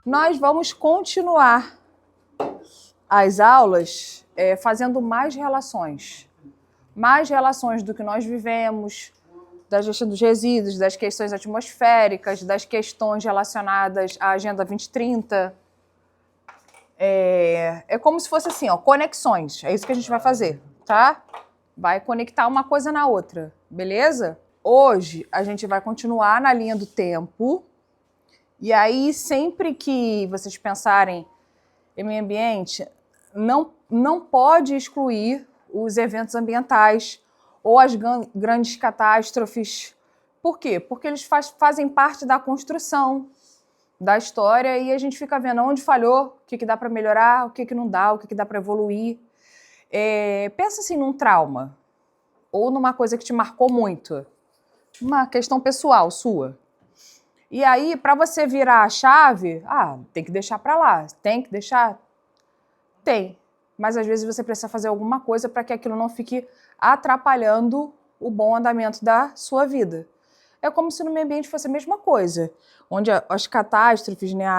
Nós vamos continuar as aulas fazendo mais relações do que nós vivemos, da gestão dos resíduos, das questões atmosféricas, das questões relacionadas à Agenda 2030. É como se fosse assim, ó, conexões. É isso que a gente vai fazer, tá? Vai conectar uma coisa na outra, beleza? Hoje a gente vai continuar na linha do tempo. E aí, sempre que vocês pensarem em meio ambiente, não pode excluir os eventos ambientais ou as grandes catástrofes. Por quê? Porque eles fazem parte da construção da história e a gente fica vendo onde falhou, o que dá para melhorar, o que não dá, o que dá para evoluir. Pensa assim num trauma ou numa coisa que te marcou muito, uma questão pessoal sua. E aí, para você virar a chave, tem que deixar para lá. Tem que deixar? Tem. Mas às vezes você precisa fazer alguma coisa para que aquilo não fique atrapalhando o bom andamento da sua vida. É como se no meio ambiente fosse a mesma coisa, onde as catástrofes, né,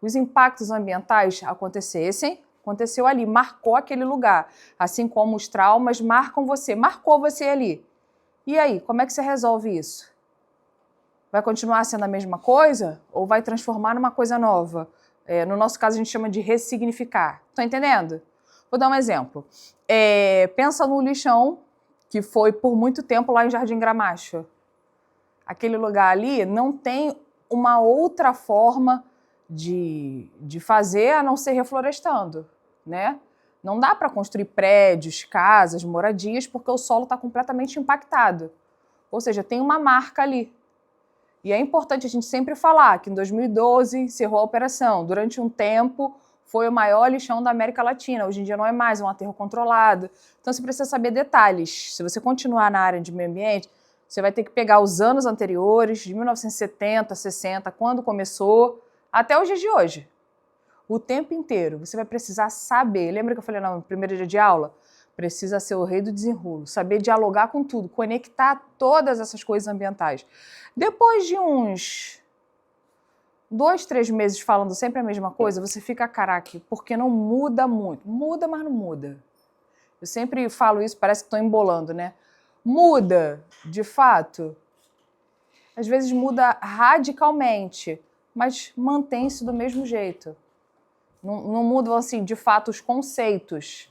os impactos ambientais aconteceu ali, marcou aquele lugar. Assim como os traumas marcou você ali. E aí, como é que você resolve isso? Vai continuar sendo a mesma coisa ou vai transformar numa coisa nova? No nosso caso, a gente chama de ressignificar. Estão entendendo? Vou dar um exemplo. Pensa no lixão, que foi por muito tempo lá em Jardim Gramacho. Aquele lugar ali não tem uma outra forma de fazer a não ser reflorestando, né? Não dá para construir prédios, casas, moradias, porque o solo está completamente impactado. Ou seja, tem uma marca ali. E é importante a gente sempre falar que em 2012 encerrou a operação. Durante um tempo foi o maior lixão da América Latina. Hoje em dia não é mais, é um aterro controlado. Então você precisa saber detalhes. Se você continuar na área de meio ambiente, você vai ter que pegar os anos anteriores, de 1970, 60, quando começou, até os dias de hoje. O tempo inteiro. Você vai precisar saber. Lembra que eu falei no primeiro dia de aula? Precisa ser o rei do desenrolo, saber dialogar com tudo, conectar todas essas coisas ambientais. Depois de uns 2, 3 meses falando sempre a mesma coisa, você fica caraca, porque não muda muito. Muda, mas não muda. Eu sempre falo isso, parece que estou embolando, né? Muda, de fato. Às vezes muda radicalmente, mas mantém-se do mesmo jeito. Não mudam, assim, de fato, os conceitos.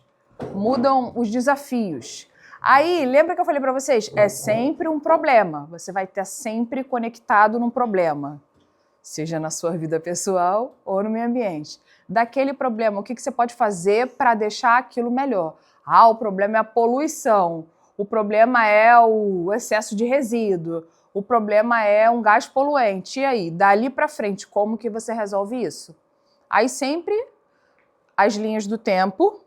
Mudam os desafios. Aí, lembra que eu falei para vocês? É sempre um problema. Você vai estar sempre conectado num problema. Seja na sua vida pessoal ou no meio ambiente. Daquele problema, o que você pode fazer para deixar aquilo melhor? O problema é a poluição. O problema é o excesso de resíduo. O problema é um gás poluente. E aí, dali para frente, como que você resolve isso? Aí sempre as linhas do tempo.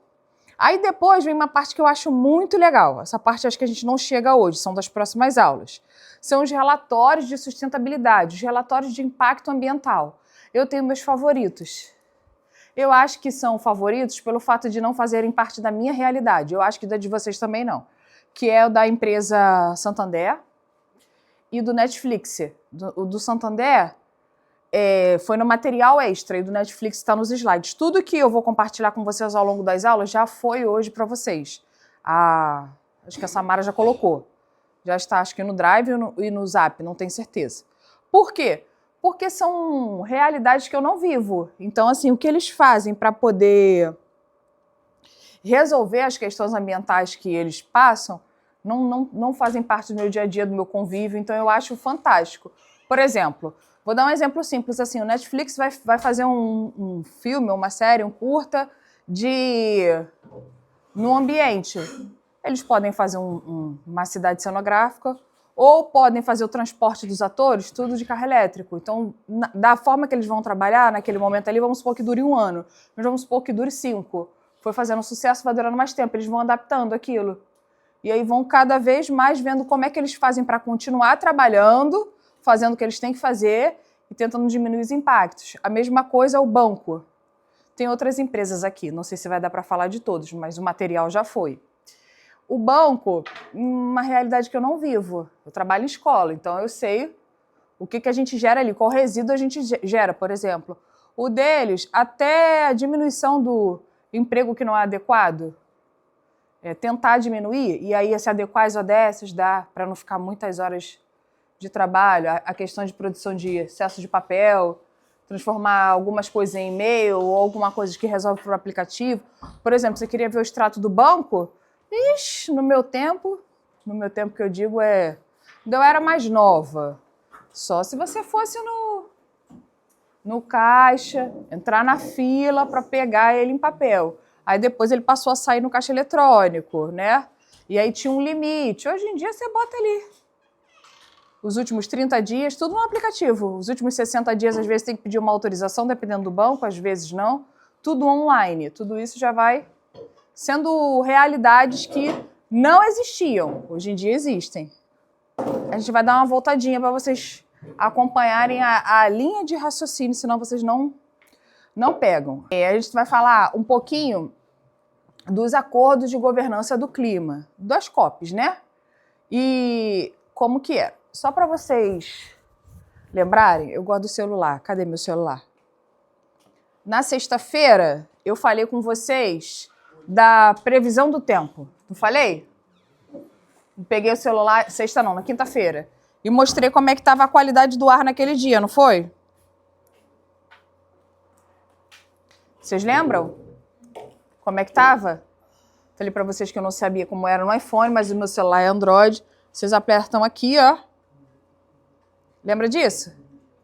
Aí depois vem uma parte que eu acho muito legal. Essa parte acho que a gente não chega hoje, são das próximas aulas. São os relatórios de sustentabilidade, os relatórios de impacto ambiental. Eu tenho meus favoritos. Eu acho que são favoritos pelo fato de não fazerem parte da minha realidade. Eu acho que da de vocês também não. Que é o da empresa Santander e do Netflix. O do Santander foi no material extra e do Netflix está nos slides. Tudo que eu vou compartilhar com vocês ao longo das aulas já foi hoje para vocês. Acho que a Samara já colocou. Já está, acho que no Drive e no Zap, não tenho certeza. Por quê? Porque são realidades que eu não vivo. Então, assim, o que eles fazem para poder resolver as questões ambientais que eles passam não fazem parte do meu dia a dia, do meu convívio, então eu acho fantástico. Por exemplo, vou dar um exemplo simples, assim, o Netflix vai fazer um filme, uma série, um curta no ambiente. Eles podem fazer uma cidade cenográfica ou podem fazer o transporte dos atores, tudo de carro elétrico. Então, da forma que eles vão trabalhar naquele momento ali, vamos supor que dure 1 ano, mas vamos supor que dure 5. Foi fazendo sucesso, vai durando mais tempo, eles vão adaptando aquilo. E aí vão cada vez mais vendo como é que eles fazem para continuar trabalhando, fazendo o que eles têm que fazer e tentando diminuir os impactos. A mesma coisa é o banco. Tem outras empresas aqui, não sei se vai dar para falar de todos, mas o material já foi. O banco, uma realidade que eu não vivo. Eu trabalho em escola, então eu sei O que a gente gera ali, qual resíduo a gente gera, por exemplo. O deles, até a diminuição do emprego que não é adequado, tentar diminuir, e aí se adequar às ODS, dá para não ficar muitas horas de trabalho, a questão de produção de excesso de papel, transformar algumas coisas em e-mail ou alguma coisa que resolve por aplicativo. Por exemplo, você queria ver o extrato do banco? Ixi, no meu tempo que eu digo quando eu era mais nova, só se você fosse no caixa, entrar na fila para pegar ele em papel. Aí depois ele passou a sair no caixa eletrônico, né? E aí tinha um limite. Hoje em dia você bota ali os últimos 30 dias, tudo no aplicativo. Os últimos 60 dias, às vezes, tem que pedir uma autorização, dependendo do banco, às vezes não. Tudo online. Tudo isso já vai sendo realidades que não existiam. Hoje em dia existem. A gente vai dar uma voltadinha para vocês acompanharem a linha de raciocínio, senão vocês não pegam. A gente vai falar um pouquinho dos acordos de governança do clima, das COPs, né? E como que é? Só para vocês lembrarem, eu gosto do celular. Cadê meu celular? Na sexta-feira, eu falei com vocês da previsão do tempo. Não falei? Peguei o celular, sexta não, na quinta-feira, e mostrei como é que estava a qualidade do ar naquele dia, não foi? Vocês lembram? Como é que estava? Falei para vocês que eu não sabia como era no iPhone, mas o meu celular é Android. Vocês apertam aqui, ó. Lembra disso?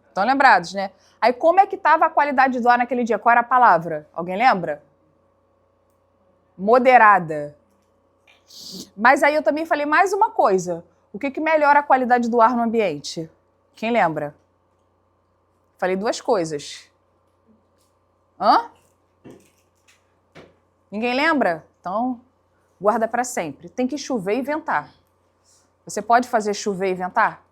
Estão lembrados, né? Aí como é que estava a qualidade do ar naquele dia? Qual era a palavra? Alguém lembra? Moderada. Mas aí eu também falei mais uma coisa. O que melhora a qualidade do ar no ambiente? Quem lembra? Falei duas coisas. Hã? Ninguém lembra? Então, guarda para sempre. Tem que chover e ventar. Você pode fazer chover e ventar?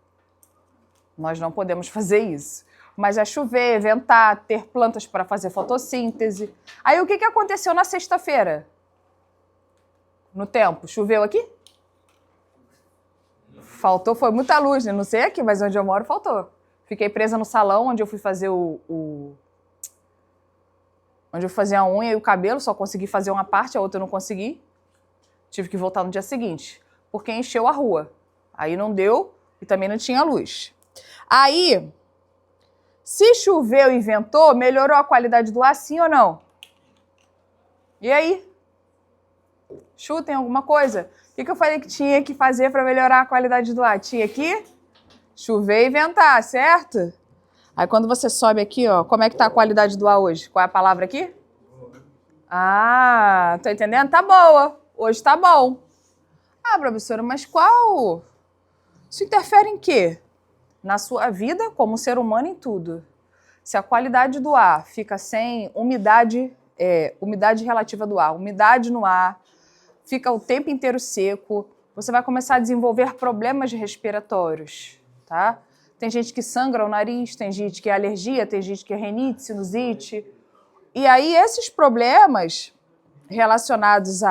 Nós não podemos fazer isso. Mas é chover, ventar, ter plantas para fazer fotossíntese. Aí o que aconteceu na sexta-feira? No tempo, choveu aqui? Faltou, foi muita luz, né? Não sei aqui, mas onde eu moro faltou. Fiquei presa no salão onde eu fui fazer onde eu fazia a unha e o cabelo, só consegui fazer uma parte, a outra eu não consegui. Tive que voltar no dia seguinte, porque encheu a rua. Aí não deu e também não tinha luz. Aí, se choveu e ventou, melhorou a qualidade do ar, sim ou não? E aí? Chutem alguma coisa. O que eu falei que tinha que fazer para melhorar a qualidade do ar? Tinha que chover e ventar, certo? Aí quando você sobe aqui, ó, como é que tá a qualidade do ar hoje? Qual é a palavra aqui? Ah, tá entendendo? Tá boa. Hoje tá bom. Ah, professora, mas qual? Isso interfere em quê? Na sua vida, como ser humano, em tudo. Se a qualidade do ar fica sem umidade relativa do ar, umidade no ar, fica o tempo inteiro seco, você vai começar a desenvolver problemas respiratórios, tá? Tem gente que sangra o nariz, tem gente que é alergia, tem gente que é rinite, sinusite. E aí esses problemas relacionados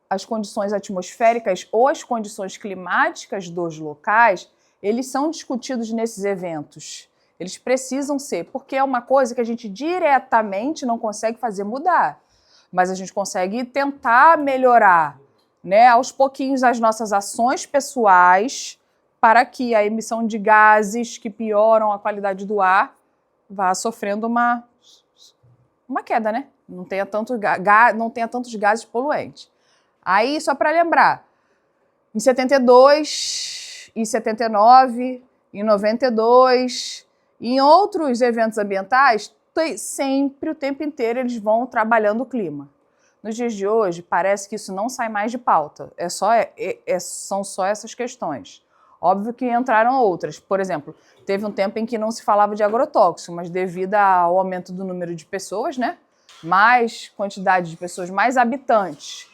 às condições atmosféricas ou às condições climáticas dos locais, eles são discutidos nesses eventos. Eles precisam ser, porque é uma coisa que a gente diretamente não consegue fazer mudar. Mas a gente consegue tentar melhorar, né, aos pouquinhos as nossas ações pessoais para que a emissão de gases que pioram a qualidade do ar vá sofrendo uma queda, né? Não tenha tantos gases poluentes. Aí, só para lembrar, em 72, em 79, em 92, em outros eventos ambientais, sempre, o tempo inteiro, eles vão trabalhando o clima. Nos dias de hoje, parece que isso não sai mais de pauta. São só essas questões. Óbvio que entraram outras. Por exemplo, teve um tempo em que não se falava de agrotóxico, mas devido ao aumento do número de pessoas, né? Mais quantidade de pessoas, mais habitantes.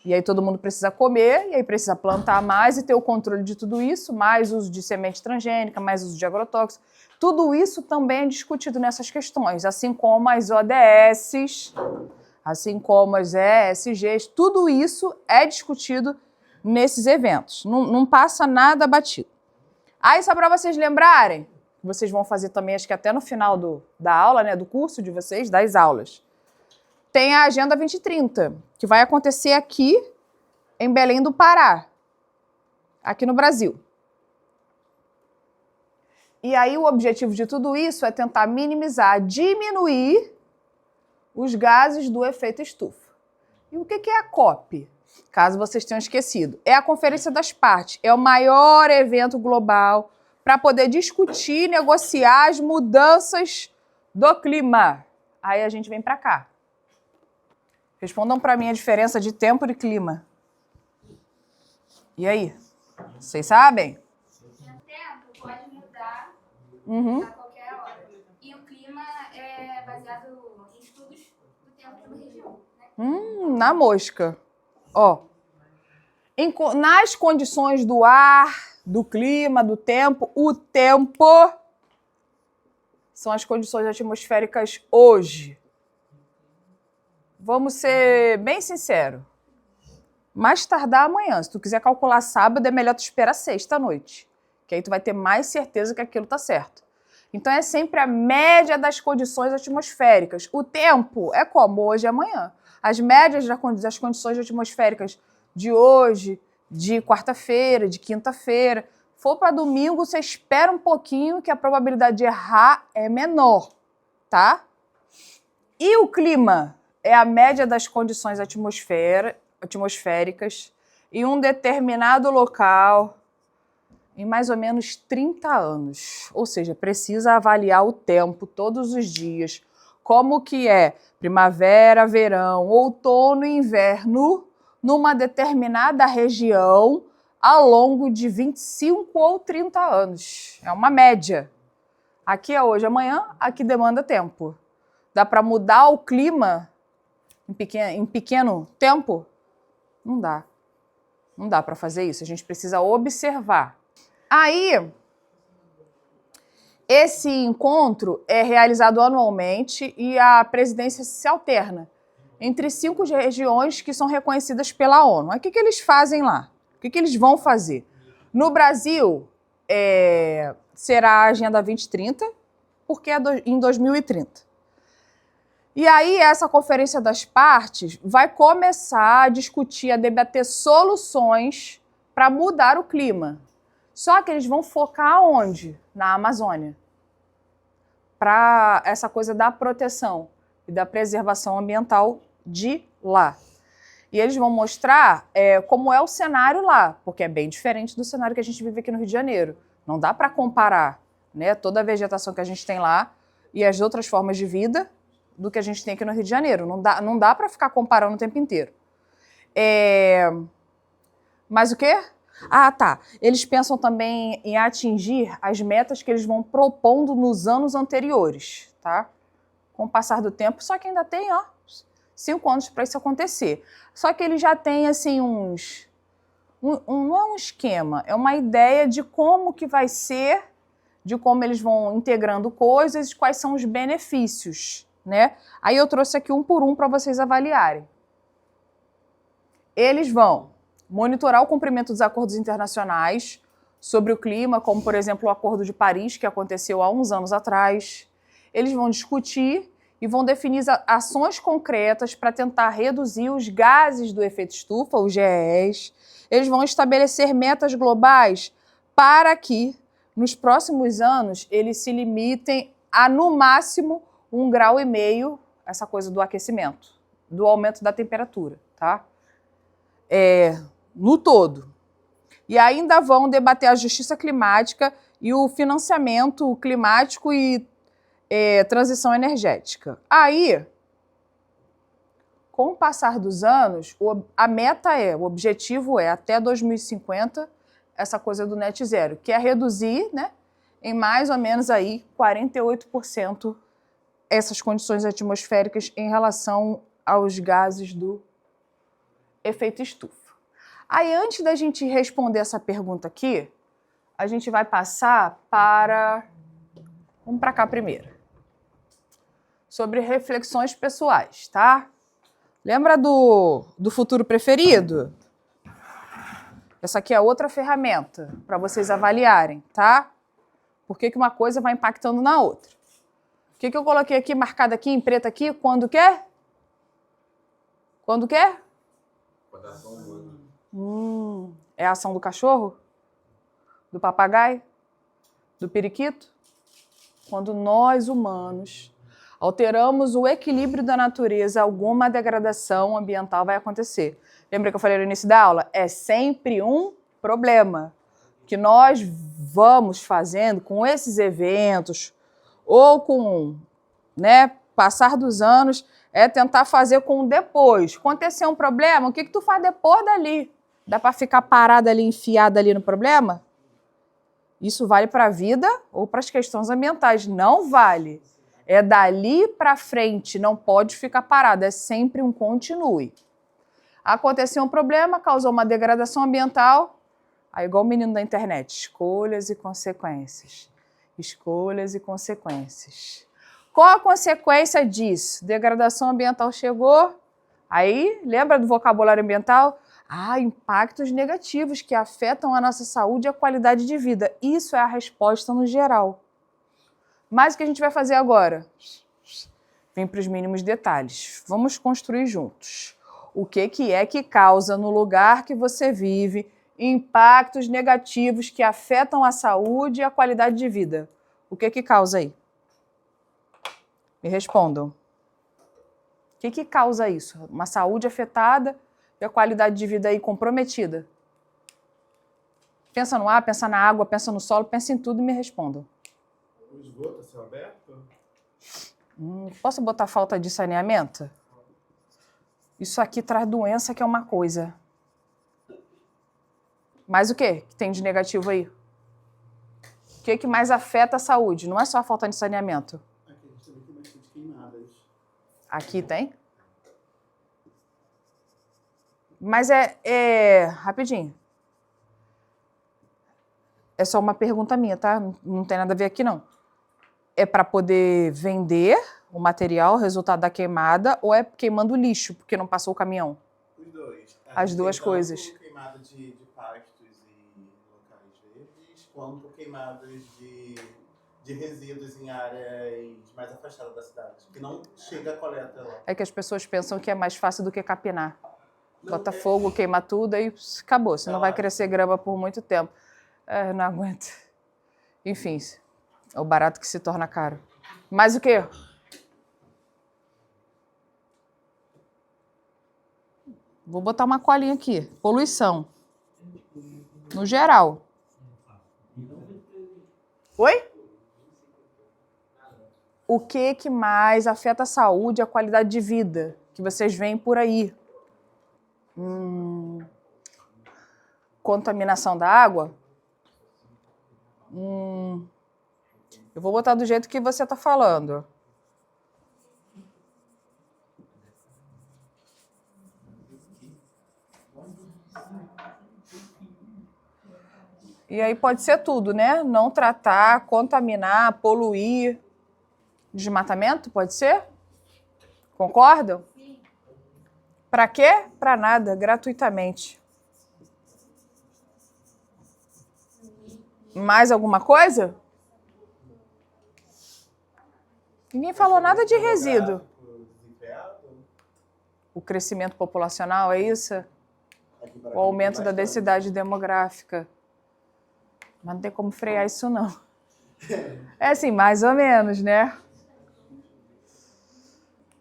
E aí todo mundo precisa comer, e aí precisa plantar mais e ter o controle de tudo isso, mais uso de semente transgênica, mais uso de agrotóxico. Tudo isso também é discutido nessas questões, assim como as ODS, assim como as ESGs, tudo isso é discutido nesses eventos. Não passa nada batido. Aí, só para vocês lembrarem, vocês vão fazer também, acho que até no final da aula, né, do curso de vocês, das aulas, tem a Agenda 2030, que vai acontecer aqui em Belém do Pará, aqui no Brasil. E aí o objetivo de tudo isso é tentar minimizar, diminuir os gases do efeito estufa. E o que é a COP? Caso vocês tenham esquecido. É a Conferência das Partes. É o maior evento global para poder discutir e negociar as mudanças do clima. Aí a gente vem para cá. Respondam para mim a diferença de tempo e clima. E aí? Vocês sabem? O tempo pode mudar a qualquer hora. E o clima é baseado em estudos do tempo de uma região. Né? Na mosca. Ó. Nas condições do ar, do clima, do tempo, o tempo são as condições atmosféricas hoje. Vamos ser bem sinceros. Mais tardar amanhã. Se tu quiser calcular sábado, é melhor tu esperar sexta à noite. Que aí tu vai ter mais certeza que aquilo tá certo. Então é sempre a média das condições atmosféricas. O tempo é como hoje e amanhã. As médias das condições atmosféricas de hoje, de quarta-feira, de quinta-feira. For para domingo, você espera um pouquinho que a probabilidade de errar é menor, tá? E o clima é a média das condições atmosféricas em um determinado local em mais ou menos 30 anos. Ou seja, precisa avaliar o tempo todos os dias, como que é primavera, verão, outono e inverno numa determinada região ao longo de 25 ou 30 anos. É uma média. Aqui é hoje, amanhã, aqui demanda tempo. Dá para mudar o clima em pequeno tempo? Não dá. Não dá para fazer isso. A gente precisa observar. Aí, esse encontro é realizado anualmente e a presidência se alterna entre 5 regiões que são reconhecidas pela ONU. Aí, o que eles fazem lá? O que eles vão fazer? No Brasil, será a Agenda 2030, porque é em 2030. E aí, essa Conferência das Partes vai começar a discutir, a debater soluções para mudar o clima. Só que eles vão focar onde? Na Amazônia. Para essa coisa da proteção e da preservação ambiental de lá. E eles vão mostrar como é o cenário lá, porque é bem diferente do cenário que a gente vive aqui no Rio de Janeiro. Não dá para comparar, né, toda a vegetação que a gente tem lá e as outras formas de vida do que a gente tem aqui no Rio de Janeiro. Não dá para ficar comparando o tempo inteiro. Mas o quê? Ah, tá. Eles pensam também em atingir as metas que eles vão propondo nos anos anteriores, tá? Com o passar do tempo, só que ainda tem, 5 anos para isso acontecer. Só que eles já têm, assim, não é um esquema, é uma ideia de como que vai ser, de como eles vão integrando coisas, quais são os benefícios, né? Aí eu trouxe aqui um por um para vocês avaliarem. Eles vão monitorar o cumprimento dos acordos internacionais sobre o clima, como, por exemplo, o Acordo de Paris, que aconteceu há uns anos atrás. Eles vão discutir e vão definir ações concretas para tentar reduzir os gases do efeito estufa, os GEs. Eles vão estabelecer metas globais para que, nos próximos anos, eles se limitem a, no máximo, 1,5 graus, essa coisa do aquecimento, do aumento da temperatura, tá? No todo. E ainda vão debater a justiça climática e o financiamento climático e transição energética. Aí, com o passar dos anos, a meta o objetivo é, até 2050, essa coisa do net zero, que é reduzir, né, em mais ou menos aí 48% essas condições atmosféricas em relação aos gases do efeito estufa. Aí, antes da gente responder essa pergunta aqui, a gente vai passar para... Vamos para cá primeiro. Sobre reflexões pessoais, tá? Lembra do futuro preferido? Essa aqui é outra ferramenta para vocês avaliarem, tá? Por que uma coisa vai impactando na outra. O que eu coloquei aqui, marcado aqui, em preto aqui? Quando quer? Quando quer? Quando a ação humana. É a ação do cachorro? Do papagaio? Do periquito? Quando nós, humanos, alteramos o equilíbrio da natureza, alguma degradação ambiental vai acontecer. Lembra que eu falei no início da aula? É sempre um problema que nós vamos fazendo com esses eventos ou com, passar dos anos, é tentar fazer com depois. Acontecer um problema, o que tu faz depois dali? Dá para ficar parada ali, enfiada ali no problema? Isso vale para a vida ou para as questões ambientais. Não vale. É dali para frente, não pode ficar parado, é sempre um continue. Aconteceu um problema, causou uma degradação ambiental, aí igual o menino da internet, escolhas e consequências. Escolhas e consequências. Qual a consequência disso? Degradação ambiental chegou, aí lembra do vocabulário ambiental? Impactos negativos que afetam a nossa saúde e a qualidade de vida. Isso é a resposta no geral. Mas o que a gente vai fazer agora? Vem para os mínimos detalhes. Vamos construir juntos. O que é que causa no lugar que você vive impactos negativos que afetam a saúde e a qualidade de vida? O que causa aí? Me respondam. O que causa isso? Uma saúde afetada e a qualidade de vida aí comprometida? Pensa no ar, pensa na água, pensa no solo, pensa em tudo e me respondam. O esgoto a céu aberto? Posso botar falta de saneamento? Isso aqui traz doença, que é uma coisa. Mas o que tem de negativo aí? O que mais afeta a saúde? Não é só a falta de saneamento. Aqui a gente também tem bastante queimadas. Aqui tem? Mas rapidinho. É só uma pergunta minha, tá? Não tem nada a ver aqui, não. É para poder vender o material, o resultado da queimada, ou é queimando lixo, porque não passou o caminhão? Os dois. As duas coisas. Tanto queimada de pastos e locais verdes, quanto queimadas de resíduos em áreas mais afastadas da cidade, que não chega a coleta lá. É que as pessoas pensam que é mais fácil do que capinar. Bota fogo, queima tudo, aí acabou. Você não vai crescer grama por muito tempo. Não aguento. Enfim, é o barato que se torna caro. Mas o quê? Vou botar uma colinha aqui. Poluição. No geral. Oi? O que mais afeta a saúde e a qualidade de vida que vocês veem por aí? Contaminação da água? Eu vou botar do jeito que você está falando. E aí pode ser tudo, né? Não tratar, contaminar, poluir. Desmatamento, pode ser? Concordam? Sim. Para quê? Para nada, gratuitamente. Mais alguma coisa? Ninguém falou nada de resíduo. O crescimento populacional, é isso? O aumento da densidade demográfica. Mas não tem como frear isso, não. É assim, mais ou menos, né?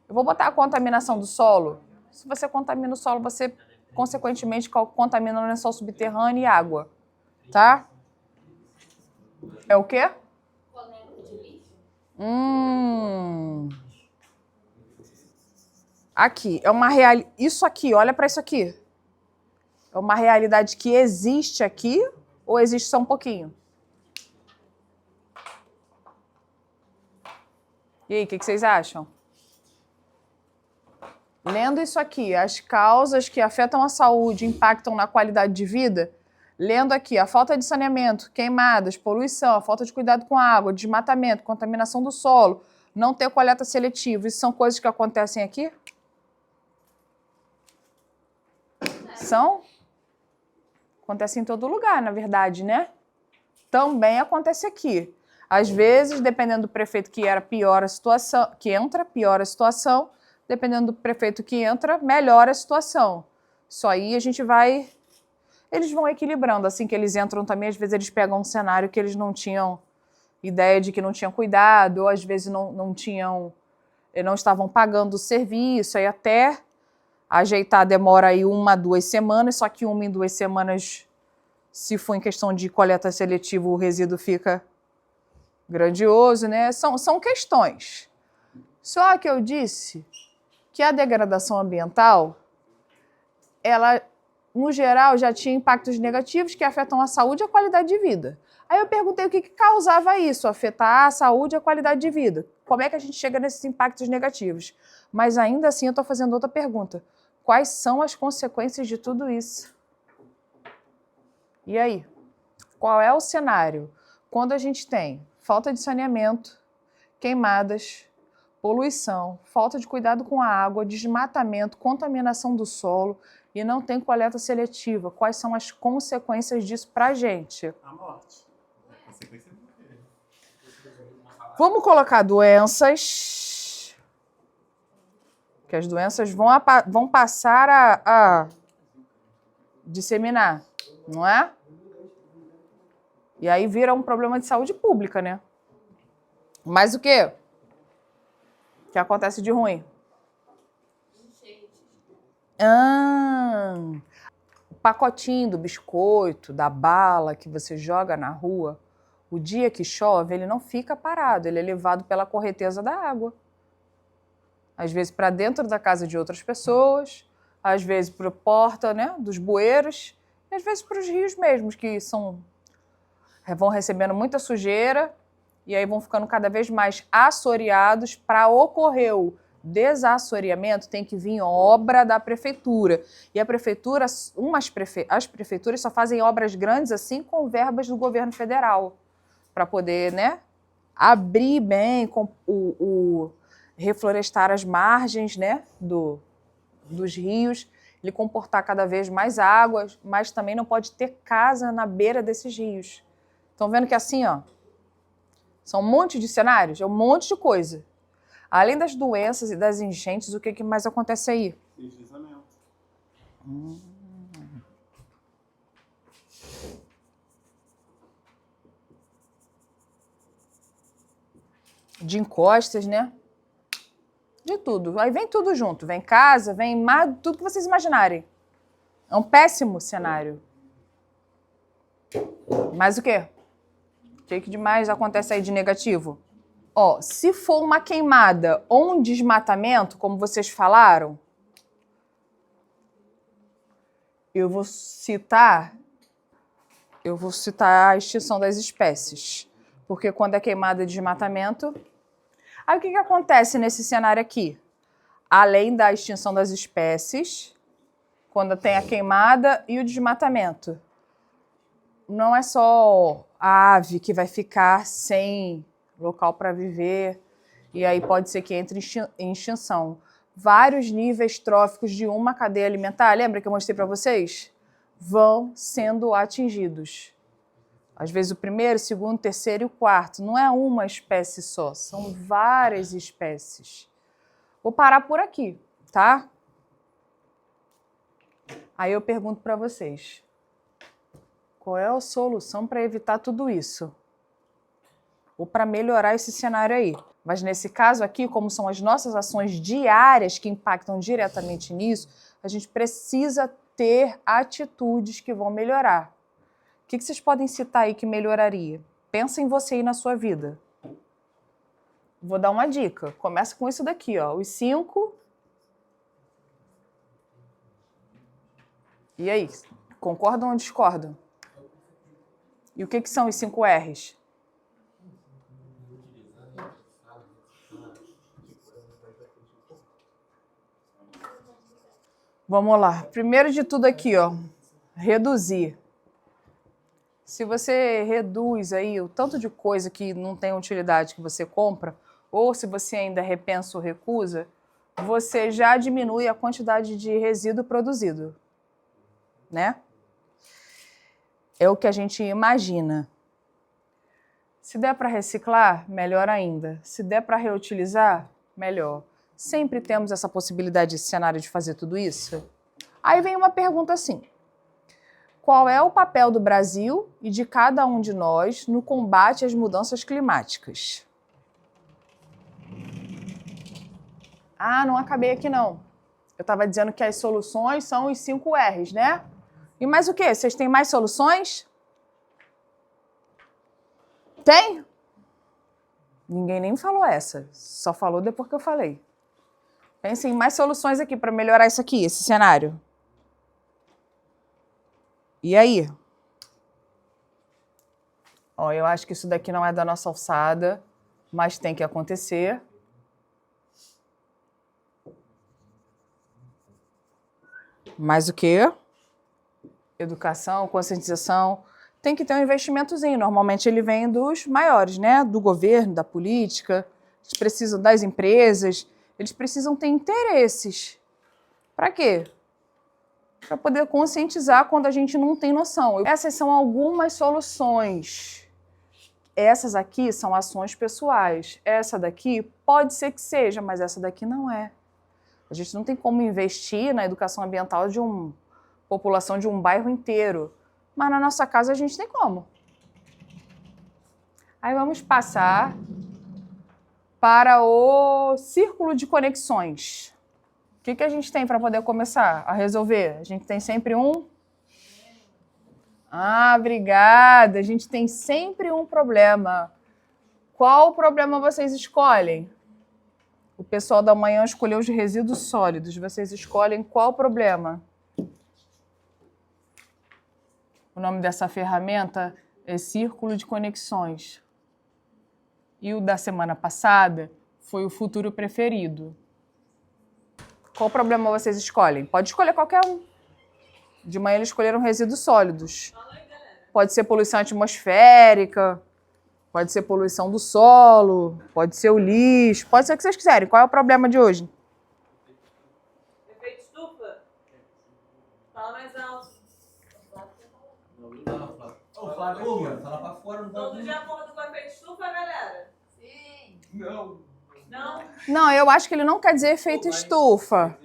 Eu vou botar a contaminação do solo. Se você contamina o solo, você, consequentemente, contamina o lençol subterrâneo e água. Tá? É o quê? Coleta de lixo? Aqui, é uma realidade. Isso aqui, olha para isso aqui. É uma realidade que existe aqui ou existe só um pouquinho? E aí, o que vocês acham? Lendo isso aqui, as causas que afetam a saúde, impactam na qualidade de vida. Lendo aqui, a falta de saneamento, queimadas, poluição, a falta de cuidado com a água, desmatamento, contaminação do solo, não ter coleta seletiva. Isso são coisas que acontecem aqui? São? Acontece em todo lugar, na verdade, né? Também acontece aqui. Às vezes, dependendo do prefeito que era, piora a situação, que entra, piora a situação. Dependendo do prefeito que entra, melhora a situação. Só aí a gente vai... Eles vão equilibrando. Assim que eles entram também, às vezes eles pegam um cenário que eles não tinham ideia de que não tinham cuidado, ou às vezes não estavam pagando o serviço, aí até ajeitar demora aí 1 a 2 semanas, só que 1 em 2 semanas, se for em questão de coleta seletiva, o resíduo fica grandioso, né? São questões. Só que eu disse que a degradação ambiental, ela, no geral, já tinha impactos negativos que afetam a saúde e a qualidade de vida. Aí eu perguntei o que causava isso, afetar a saúde e a qualidade de vida. Como é que a gente chega nesses impactos negativos? Mas ainda assim eu estou fazendo outra pergunta. Quais são as consequências de tudo isso? E aí? Qual é o cenário? Quando a gente tem falta de saneamento, queimadas, poluição, falta de cuidado com a água, desmatamento, contaminação do solo e não tem coleta seletiva. Quais são as consequências disso para a gente? A morte. A consequência é morrer. Vamos colocar doenças, que as doenças vão passar a disseminar, não é? E aí vira um problema de saúde pública, né? Mas o quê? O que acontece de ruim? O pacotinho do biscoito, da bala que você joga na rua, o dia que chove, ele não fica parado, ele é levado pela correnteza da água. Às vezes para dentro da casa de outras pessoas, às vezes para a porta, né, dos bueiros, e às vezes para os rios mesmos, que vão recebendo muita sujeira e aí vão ficando cada vez mais assoreados. Para ocorrer o desassoreamento, tem que vir obra da prefeitura. E a prefeitura, as prefeituras só fazem obras grandes assim com verbas do governo federal, para poder, né, abrir bem reflorestar as margens, né, dos rios, ele comportar cada vez mais águas, mas também não pode ter casa na beira desses rios. Estão vendo que assim, ó, são um monte de cenários, é um monte de coisa. Além das doenças e das enchentes, o que mais acontece aí? Deslizamento. De encostas, né? De tudo. Aí vem tudo junto. Vem casa, vem mar, tudo que vocês imaginarem. É um péssimo cenário. Mas o quê? O que demais acontece aí de negativo? Ó, se for uma queimada ou um desmatamento, como vocês falaram, eu vou citar a extinção das espécies. Porque quando é queimada e desmatamento... Aí o que acontece nesse cenário aqui? Além da extinção das espécies, quando tem a queimada e o desmatamento, não é só a ave que vai ficar sem local para viver, e aí pode ser que entre em extinção. Vários níveis tróficos de uma cadeia alimentar, lembra que eu mostrei para vocês? Vão sendo atingidos. Às vezes o primeiro, o segundo, o terceiro e o quarto. Não é uma espécie só, são várias espécies. Vou parar por aqui, tá? Aí eu pergunto para vocês, qual é a solução para evitar tudo isso? Ou para melhorar esse cenário aí? Mas nesse caso aqui, como são as nossas ações diárias que impactam diretamente nisso, a gente precisa ter atitudes que vão melhorar. O que vocês podem citar aí que melhoraria? Pensa em você aí na sua vida. Vou dar uma dica. Começa com isso daqui, ó. Os 5. E aí? Concordam ou discordam? E o que são os 5 R's? Vamos lá. Primeiro de tudo aqui, ó. Reduzir. Se você reduz aí o tanto de coisa que não tem utilidade que você compra, ou se você ainda repensa ou recusa, você já diminui a quantidade de resíduo produzido, né? é o que a gente imagina. Se der para reciclar, melhor ainda. Se der para reutilizar, melhor. Sempre temos essa possibilidade, esse cenário de fazer tudo isso? Aí vem uma pergunta assim: qual é o papel do Brasil e de cada um de nós no combate às mudanças climáticas? Ah, não acabei aqui não. Eu estava dizendo que as soluções são os 5 R's, né? E mais o quê? Vocês têm mais soluções? Tem? Ninguém nem falou essa. Só falou depois que eu falei. Pensem em mais soluções aqui para melhorar isso aqui, esse cenário. E aí? Ó, eu acho que isso daqui não é da nossa alçada, mas tem que acontecer. Mais o quê? Educação, conscientização. Tem que ter um investimentozinho. Normalmente ele vem dos maiores, né? Do governo, da política. Eles precisam das empresas. Eles precisam ter interesses. Para quê? Para poder conscientizar quando a gente não tem noção. Essas são algumas soluções. Essas aqui são ações pessoais. Essa daqui pode ser que seja, mas essa daqui não é. A gente não tem como investir na educação ambiental de uma população de um bairro inteiro. Mas na nossa casa a gente tem como. Aí vamos passar para o círculo de conexões. O que a gente tem para poder começar a resolver? A gente tem sempre um... Ah, obrigada. A gente tem sempre um problema. Qual problema vocês escolhem? O pessoal da manhã escolheu os resíduos sólidos. Vocês escolhem qual problema? O nome dessa ferramenta é Círculo de Conexões. E o da semana passada foi o futuro preferido. Qual problema vocês escolhem? Pode escolher qualquer um. De manhã eles escolheram resíduos sólidos. Pode ser poluição atmosférica, pode ser poluição do solo, pode ser o lixo, pode ser o que vocês quiserem. Qual é o problema de hoje? Efeito estufa? Fala mais alto. Ô, Flávio, mano, fala pra fora, não tá Todo de acordo com o efeito estufa, galera? Sim. Não. Não? Não, eu acho que ele não quer dizer efeito estufa.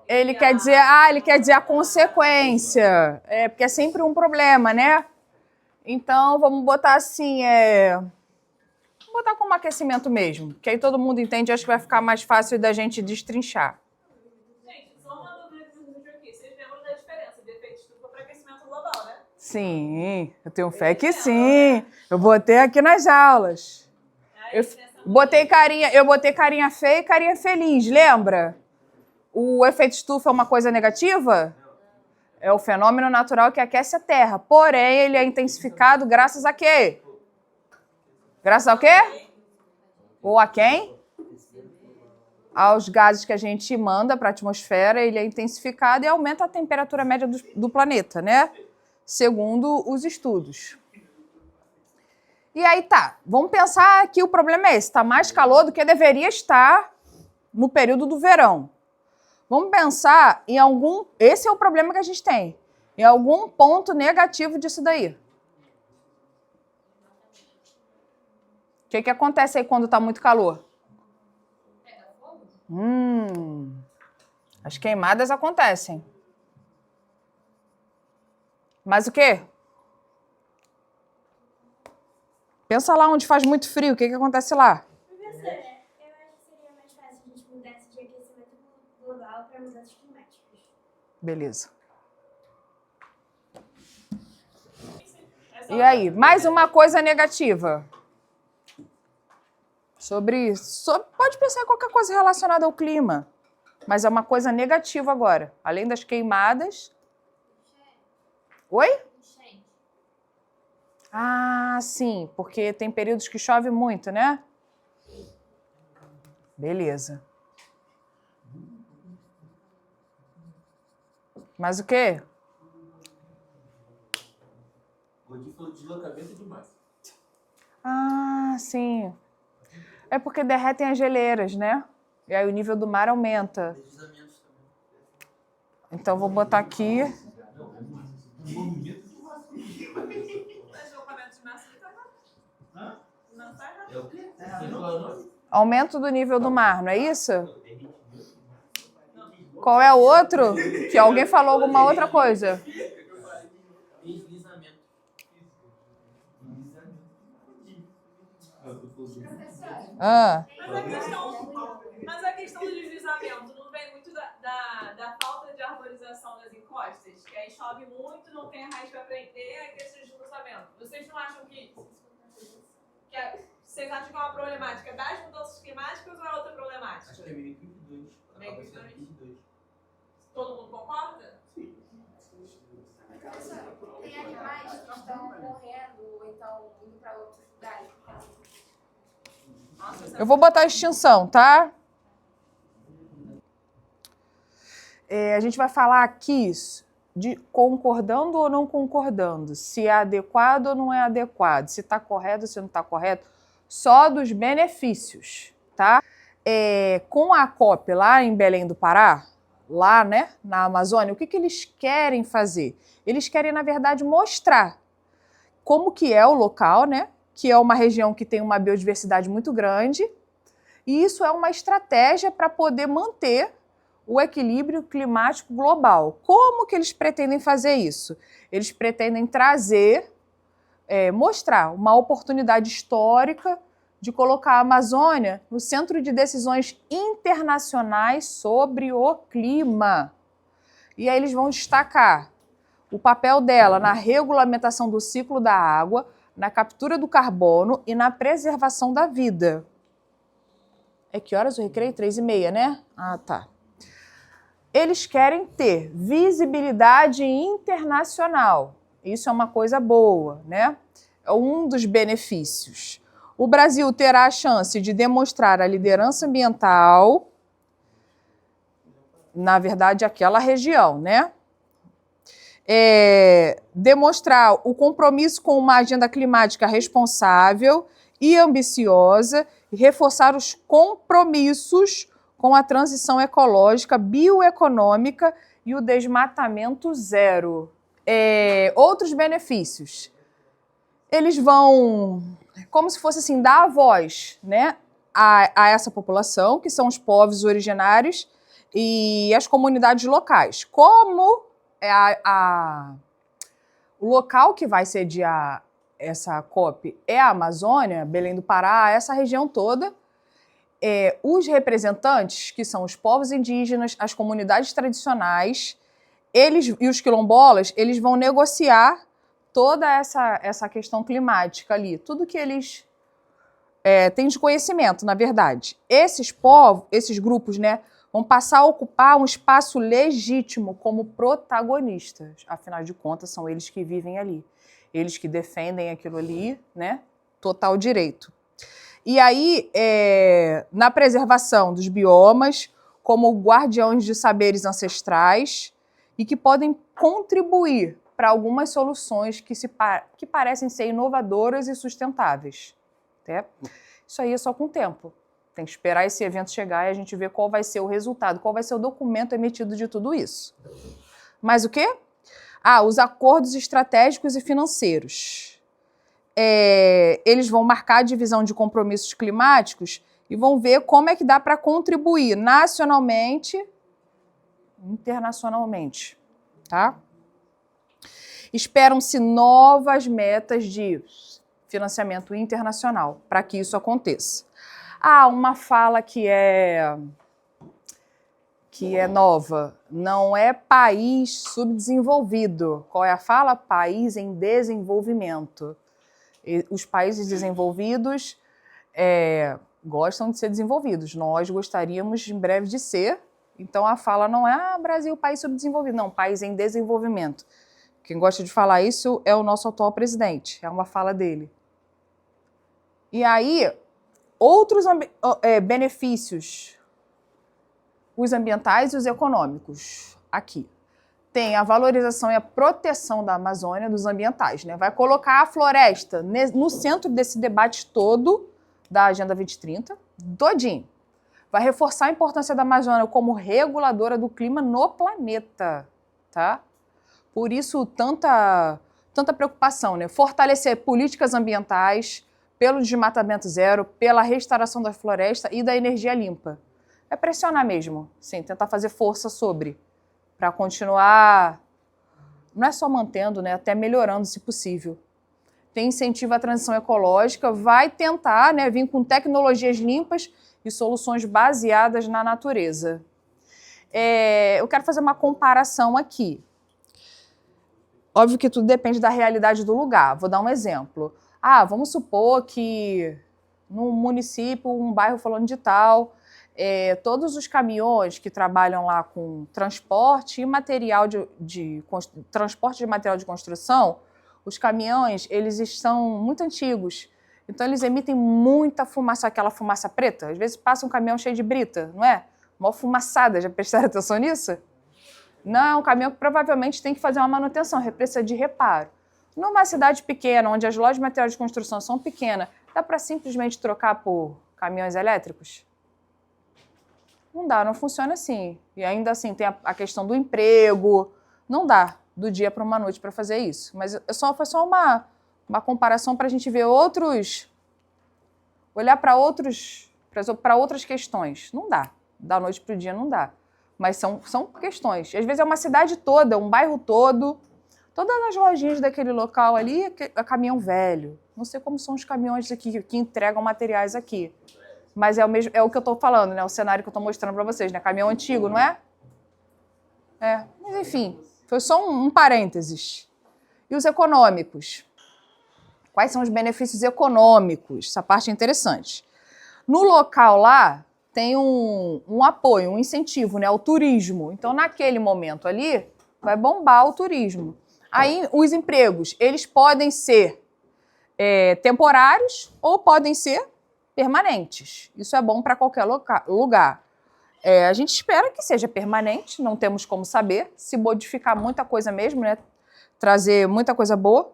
Ele quer dizer, ele quer dizer a consequência. É, porque é sempre um problema, né? Então, vamos botar assim, vamos botar como aquecimento mesmo, que aí todo mundo entende, acho que vai ficar mais fácil da gente destrinchar. Gente, só uma dúvida que surgiu aqui. Vocês lembram da diferença de efeito estufa para aquecimento global, né? Sim, eu tenho fé que sim. Eu botei aqui nas aulas. Eu botei carinha feia e carinha feliz, lembra? O efeito estufa é uma coisa negativa? É o fenômeno natural que aquece a Terra. Porém, ele é intensificado graças a quê? Graças ao quê? Ou a quem? Aos gases que a gente manda para a atmosfera, ele é intensificado e aumenta a temperatura média do planeta, né? Segundo os estudos. E aí tá, vamos pensar que o problema é esse, está mais calor do que deveria estar no período do verão. Vamos pensar em algum... Esse é o problema que a gente tem. Em algum ponto negativo disso daí. O que acontece aí quando está muito calor? As queimadas acontecem. Mas o quê? Pensa lá onde faz muito frio, o que acontece lá? Professora, eu acho que seria mais fácil a gente mudar esse de aquecimento global para mudanças climáticas. Beleza. E aí, mais uma coisa negativa. Pode pensar em qualquer coisa relacionada ao clima, mas é uma coisa negativa agora. Além das queimadas... Oi? Ah, sim, porque tem períodos que chove muito, né? Beleza. Mas o quê? Gordinho falou de deslocamento demais. Ah, sim. É porque derretem as geleiras, né? E aí o nível do mar aumenta. Deslizamentos também. Então vou botar aqui. Deslocamento de massa não tá errado. Hã? Não tá errado. É o quê? Você falou? Aumento do nível do mar, não é isso? Qual é o outro? Que alguém falou alguma outra coisa. Deslizamento. Ah, Mas a questão do deslizamento não vem muito da falta de arborização das encostas? Que aí chove muito, não tem a raiz para prender, aí tem esse deslizamento. Vocês não acham que vocês acham que é uma problemática das mudanças climáticas ou é outra problemática? Acho que é meio que os dois. Meio que os Acaba sendo os dois. Todo mundo concorda? Professora, tem animais que estão morrendo ou então indo para outros lugares? Nossa, eu vou botar extinção, tá? A gente vai falar aqui de concordando ou não concordando, se é adequado ou não é adequado, se está correto ou se não está correto, só dos benefícios, tá? Com a COP lá em Belém do Pará, lá, né, na Amazônia, o que eles querem fazer? Eles querem, na verdade, mostrar como que é o local, né, que é uma região que tem uma biodiversidade muito grande, e isso é uma estratégia para poder manter o equilíbrio climático global. Como que eles pretendem fazer isso? Eles pretendem trazer, mostrar uma oportunidade histórica de colocar a Amazônia no centro de decisões internacionais sobre o clima. E aí eles vão destacar o papel dela na regulamentação do ciclo da água, na captura do carbono e na preservação da vida. Que horas o recreio? 3h30, né? Ah, tá. Eles querem ter visibilidade internacional. Isso é uma coisa boa, né? É um dos benefícios. O Brasil terá a chance de demonstrar a liderança ambiental, na verdade, aquela região, né? Demonstrar o compromisso com uma agenda climática responsável e ambiciosa e reforçar os compromissos com a transição ecológica, bioeconômica e o desmatamento zero. Outros benefícios. Eles vão, como se fosse assim, dar a voz, né, a essa população, que são os povos originários e as comunidades locais. Como o local que vai sediar essa COP é a Amazônia, Belém do Pará, essa região toda, os representantes, que são os povos indígenas, as comunidades tradicionais, eles e os quilombolas, eles vão negociar toda essa questão climática ali, tudo que eles têm de conhecimento, na verdade. Esses povos, esses grupos, né, vão passar a ocupar um espaço legítimo como protagonistas. Afinal de contas, são eles que vivem ali. Eles que defendem aquilo ali, né, total direito. E aí, na preservação dos biomas, como guardiões de saberes ancestrais e que podem contribuir para algumas soluções que parecem ser inovadoras e sustentáveis. Isso aí é só com o tempo. Tem que esperar esse evento chegar e a gente ver qual vai ser o resultado, qual vai ser o documento emitido de tudo isso. Mas o quê? Os acordos estratégicos e financeiros. Eles vão marcar a divisão de compromissos climáticos e vão ver como é que dá para contribuir nacionalmente, internacionalmente, tá? Esperam-se novas metas de financiamento internacional para que isso aconteça. Uma fala que é nova, não é país subdesenvolvido. Qual é a fala? País em desenvolvimento. Os países desenvolvidos gostam de ser desenvolvidos. Nós gostaríamos em breve de ser. Então a fala não é Brasil, país subdesenvolvido. Não, país em desenvolvimento. Quem gosta de falar isso é o nosso atual presidente. É uma fala dele. E aí, outros benefícios, os ambientais e os econômicos, aqui. Tem a valorização e a proteção da Amazônia, dos ambientais, né? Vai colocar a floresta no centro desse debate todo da Agenda 2030, todinho. Vai reforçar a importância da Amazônia como reguladora do clima no planeta, tá? Por isso, tanto tanta preocupação, né? Fortalecer políticas ambientais pelo desmatamento zero, pela restauração da floresta e da energia limpa. É pressionar mesmo, sim, tentar fazer força sobre, para continuar, não é só mantendo, né, até melhorando se possível. Tem incentivo à transição ecológica, vai tentar, né, vir com tecnologias limpas e soluções baseadas na natureza. Eu quero fazer uma comparação aqui. Óbvio que tudo depende da realidade do lugar. Vou dar um exemplo. Vamos supor que num município, um bairro falando de tal, todos os caminhões que trabalham lá com transporte e material transporte de material de construção, os caminhões, eles estão muito antigos. Então, eles emitem muita fumaça, aquela fumaça preta. Às vezes passa um caminhão cheio de brita, não é? Uma fumaçada, já prestaram atenção nisso? Não, é um caminhão que provavelmente tem que fazer uma manutenção, precisa de reparo. Numa cidade pequena, onde as lojas de material de construção são pequenas, dá para simplesmente trocar por caminhões elétricos? Não dá, não funciona assim. E ainda assim tem a questão do emprego. Não dá do dia para uma noite para fazer isso. Mas foi só uma comparação para a gente ver olhar para outras questões. Não dá. Da noite para o dia não dá. Mas são questões. Às vezes é uma cidade toda, um bairro todo, todas as lojinhas daquele local ali é caminhão velho. Não sei como são os caminhões aqui que entregam materiais aqui. Mas é o que eu estou falando, né? O cenário que eu estou mostrando para vocês, né? Caminhão antigo, não é? Mas enfim, foi só um parênteses. E os econômicos? Quais são os benefícios econômicos? Essa parte é interessante. No local lá, tem um apoio, um incentivo, né, ao turismo. Então, naquele momento ali, vai bombar o turismo. Aí, os empregos, eles podem ser temporários ou podem ser permanentes. Isso é bom para qualquer lugar. A gente espera que seja permanente, não temos como saber. Se modificar muita coisa mesmo, né, trazer muita coisa boa.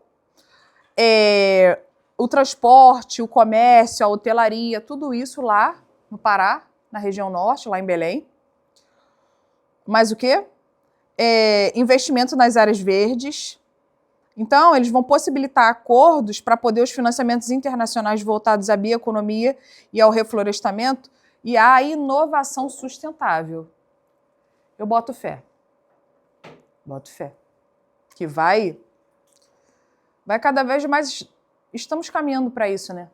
O transporte, o comércio, a hotelaria, tudo isso lá no Pará, na região norte, lá em Belém. Mais o quê? Investimento nas áreas verdes. Então, eles vão possibilitar acordos para poder os financiamentos internacionais voltados à bioeconomia e ao reflorestamento e à inovação sustentável. Eu boto fé. Boto fé. Que vai cada vez mais... Estamos caminhando para isso, né?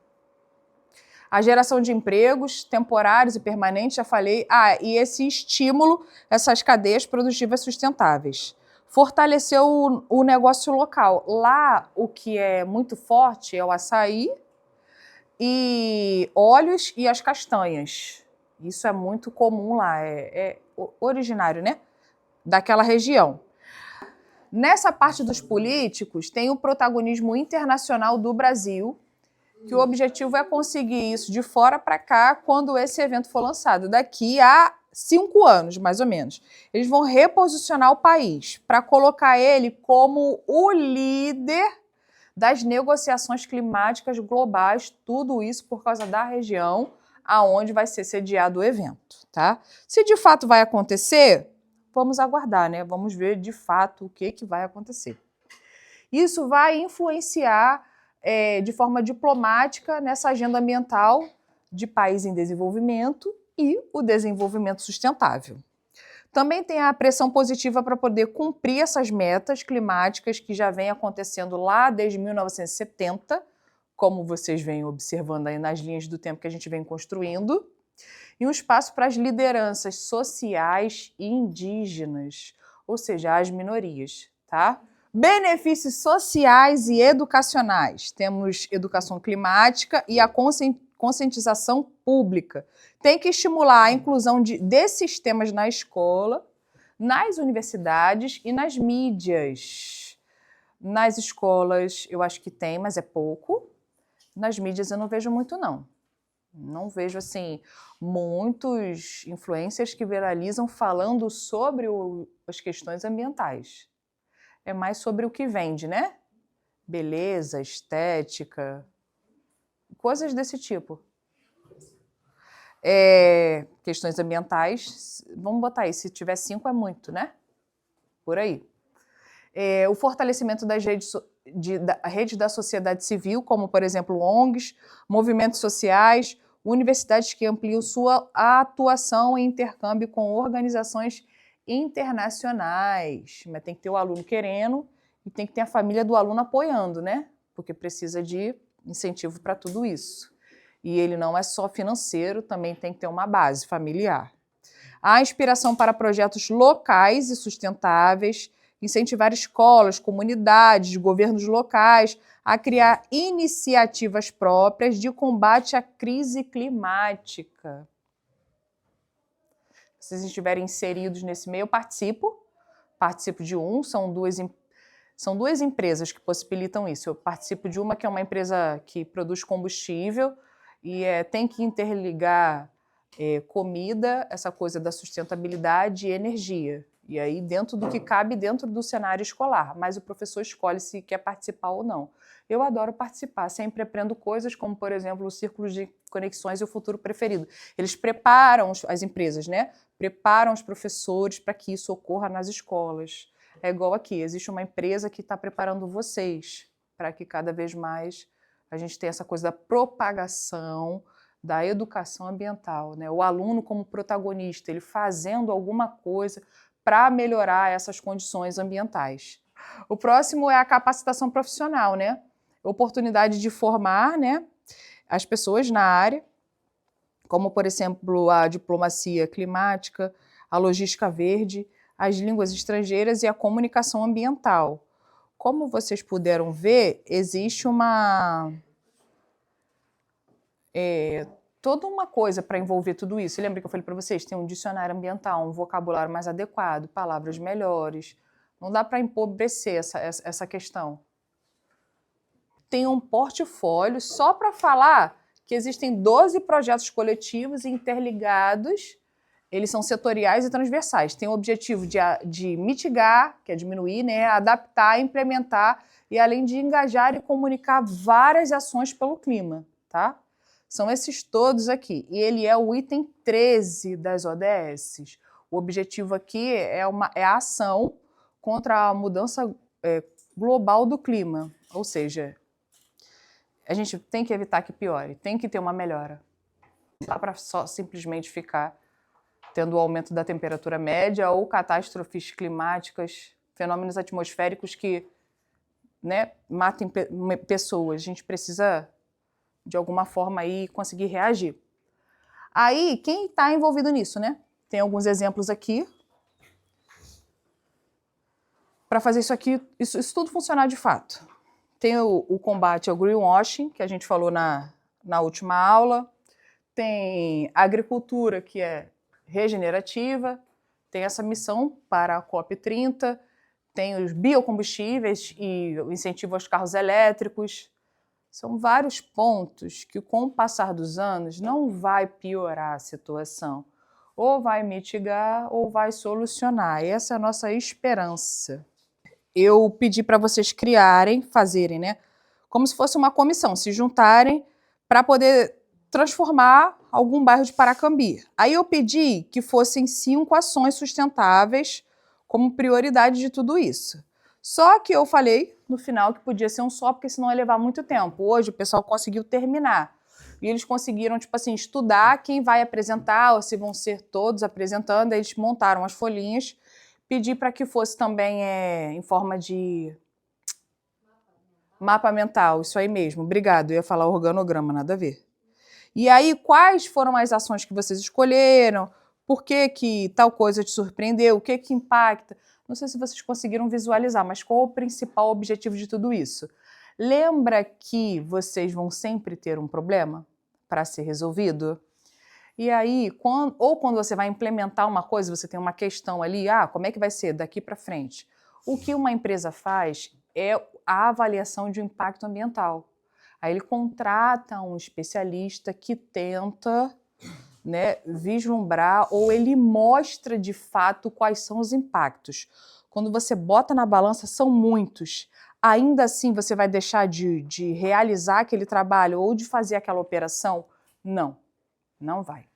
A geração de empregos temporários e permanentes, já falei. E esse estímulo, essas cadeias produtivas sustentáveis. Fortalecer o negócio local. Lá, o que é muito forte é o açaí e óleos e as castanhas. Isso é muito comum lá, é originário, né? Daquela região. Nessa parte dos políticos, tem o protagonismo internacional do Brasil, que o objetivo é conseguir isso de fora para cá quando esse evento for lançado. Daqui a 5 anos, mais ou menos. Eles vão reposicionar o país para colocar ele como o líder das negociações climáticas globais, tudo isso por causa da região aonde vai ser sediado o evento, tá? Se de fato vai acontecer, vamos aguardar, né? Vamos ver de fato o que vai acontecer. Isso vai influenciar de forma diplomática nessa agenda ambiental de país em desenvolvimento e o desenvolvimento sustentável. Também tem a pressão positiva para poder cumprir essas metas climáticas que já vem acontecendo lá desde 1970, como vocês vêm observando aí nas linhas do tempo que a gente vem construindo, e um espaço para as lideranças sociais e indígenas, ou seja, as minorias, tá? Benefícios sociais e educacionais. Temos educação climática e a conscientização pública. Tem que estimular a inclusão desses temas na escola, nas universidades e nas mídias. Nas escolas eu acho que tem, mas é pouco. Nas mídias eu não vejo muito, não. Não vejo, assim, muitos influencers que viralizam falando sobre as questões ambientais. É mais sobre o que vende, né? Beleza, estética, coisas desse tipo. Questões ambientais, vamos botar aí, se tiver 5 é muito, né? Por aí. O fortalecimento das redes da sociedade civil, como, por exemplo, ONGs, movimentos sociais, universidades que ampliam sua atuação em intercâmbio com organizações internacionais. Mas tem que ter o aluno querendo e tem que ter a família do aluno apoiando, né? Porque precisa de incentivo para tudo isso. E ele não é só financeiro, também tem que ter uma base familiar. A inspiração para projetos locais e sustentáveis, incentivar escolas, comunidades, governos locais a criar iniciativas próprias de combate à crise climática. Se vocês estiverem inseridos nesse meio, eu participo de um, são duas empresas que possibilitam isso. Eu participo de uma que é uma empresa que produz combustível e tem que interligar comida, essa coisa da sustentabilidade e energia. E aí dentro do que cabe dentro do cenário escolar, mas o professor escolhe se quer participar ou não. Eu adoro participar, sempre aprendo coisas como, por exemplo, o Círculo de Conexões e o Futuro Preferido. Eles preparam, as empresas, né? Preparam os professores para que isso ocorra nas escolas. É igual aqui, existe uma empresa que está preparando vocês para que cada vez mais a gente tenha essa coisa da propagação da educação ambiental, né? O aluno como protagonista, ele fazendo alguma coisa para melhorar essas condições ambientais. O próximo é a capacitação profissional, né? Oportunidade de formar, né, as pessoas na área, como, por exemplo, a diplomacia climática, a logística verde, as línguas estrangeiras e a comunicação ambiental. Como vocês puderam ver, existe toda uma coisa para envolver tudo isso. Lembra que eu falei para vocês? Tem um dicionário ambiental, um vocabulário mais adequado, palavras melhores. Não dá para empobrecer essa questão. Tem um portfólio só para falar que existem 12 projetos coletivos interligados. Eles são setoriais e transversais. Tem o objetivo de mitigar, que é diminuir, né, adaptar, implementar e, além de engajar e comunicar várias ações pelo clima, tá? São esses todos aqui. E ele é o item 13 das ODS. O objetivo aqui é a ação contra a mudança global do clima. Ou seja, a gente tem que evitar que piore, tem que ter uma melhora. Não dá para só simplesmente ficar tendo o aumento da temperatura média ou catástrofes climáticas, fenômenos atmosféricos que, né, matem pessoas. A gente precisa, de alguma forma, aí, conseguir reagir. Aí, quem está envolvido nisso, né? Tem alguns exemplos aqui. Para fazer isso aqui, isso tudo funcionar de fato. Tem o combate ao greenwashing, que a gente falou na última aula. Tem a agricultura, que é regenerativa. Tem essa missão para a COP30. Tem os biocombustíveis e o incentivo aos carros elétricos. São vários pontos que, com o passar dos anos, não vai piorar a situação. Ou vai mitigar ou vai solucionar. Essa é a nossa esperança. Eu pedi para vocês fazerem, né, como se fosse uma comissão, se juntarem para poder transformar algum bairro de Paracambi. Aí eu pedi que fossem 5 ações sustentáveis como prioridade de tudo isso. Só que eu falei no final que podia ser um só, porque senão ia levar muito tempo. Hoje o pessoal conseguiu terminar. E eles conseguiram, tipo assim, estudar quem vai apresentar, ou se vão ser todos apresentando. Aí eles montaram as folhinhas. Pedi para que fosse também em forma de mapa mental, isso aí mesmo. Obrigado, eu ia falar organograma, nada a ver. E aí, quais foram as ações que vocês escolheram? Por que tal coisa te surpreendeu? O que impacta? Não sei se vocês conseguiram visualizar, mas qual o principal objetivo de tudo isso? Lembra que vocês vão sempre ter um problema para ser resolvido? E aí, quando você vai implementar uma coisa, você tem uma questão ali, como é que vai ser daqui para frente? O que uma empresa faz é a avaliação de impacto ambiental. Aí ele contrata um especialista que tenta, né, vislumbrar, ou ele mostra de fato quais são os impactos. Quando você bota na balança, são muitos. Ainda assim, você vai deixar de realizar aquele trabalho ou de fazer aquela operação? Não, não vai.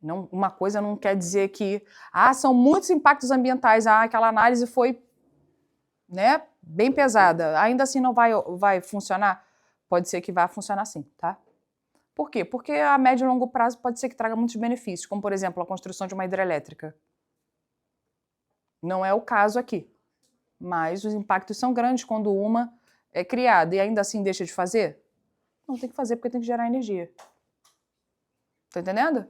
Não, uma coisa não quer dizer que são muitos impactos ambientais, aquela análise foi, né, bem pesada. Ainda assim não vai funcionar? Pode ser que vá funcionar sim, tá? Por quê? Porque a médio e longo prazo pode ser que traga muitos benefícios, como, por exemplo, a construção de uma hidrelétrica. Não é o caso aqui, mas os impactos são grandes quando uma é criada e ainda assim deixa de fazer? Não, tem que fazer porque tem que gerar energia. Tá entendendo?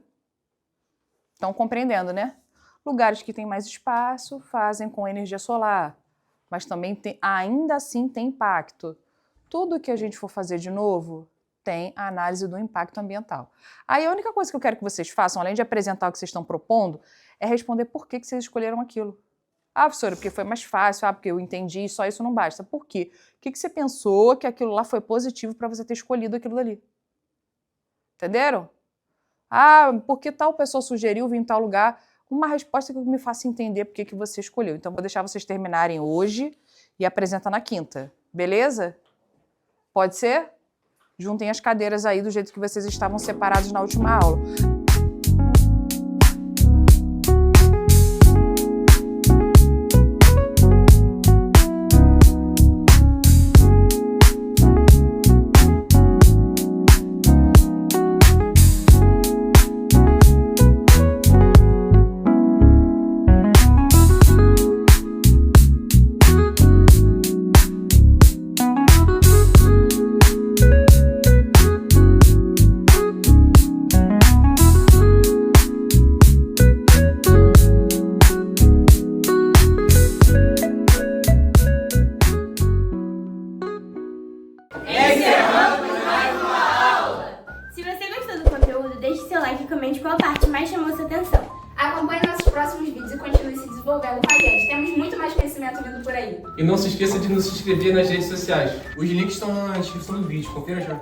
Estão compreendendo, né? Lugares que têm mais espaço fazem com energia solar, mas também ainda assim tem impacto. Tudo que a gente for fazer de novo tem a análise do impacto ambiental. Aí a única coisa que eu quero que vocês façam, além de apresentar o que vocês estão propondo, é responder por que vocês escolheram aquilo. Professora, porque foi mais fácil, porque eu entendi, só isso não basta. Por quê? O que você pensou que aquilo lá foi positivo para você ter escolhido aquilo dali? Entenderam? Porque tal pessoa sugeriu vir em tal lugar. Uma resposta que me faça entender por que você escolheu. Então, vou deixar vocês terminarem hoje e apresenta na quinta. Beleza? Pode ser? Juntem as cadeiras aí do jeito que vocês estavam separados na última aula. Se você gostou do conteúdo, deixe seu like e comente qual parte mais chamou sua atenção. Acompanhe nossos próximos vídeos e continue se desenvolvendo com a gente. Temos muito mais conhecimento vindo por aí. E não se esqueça de nos inscrever nas redes sociais. Os links estão na descrição do vídeo, confira já.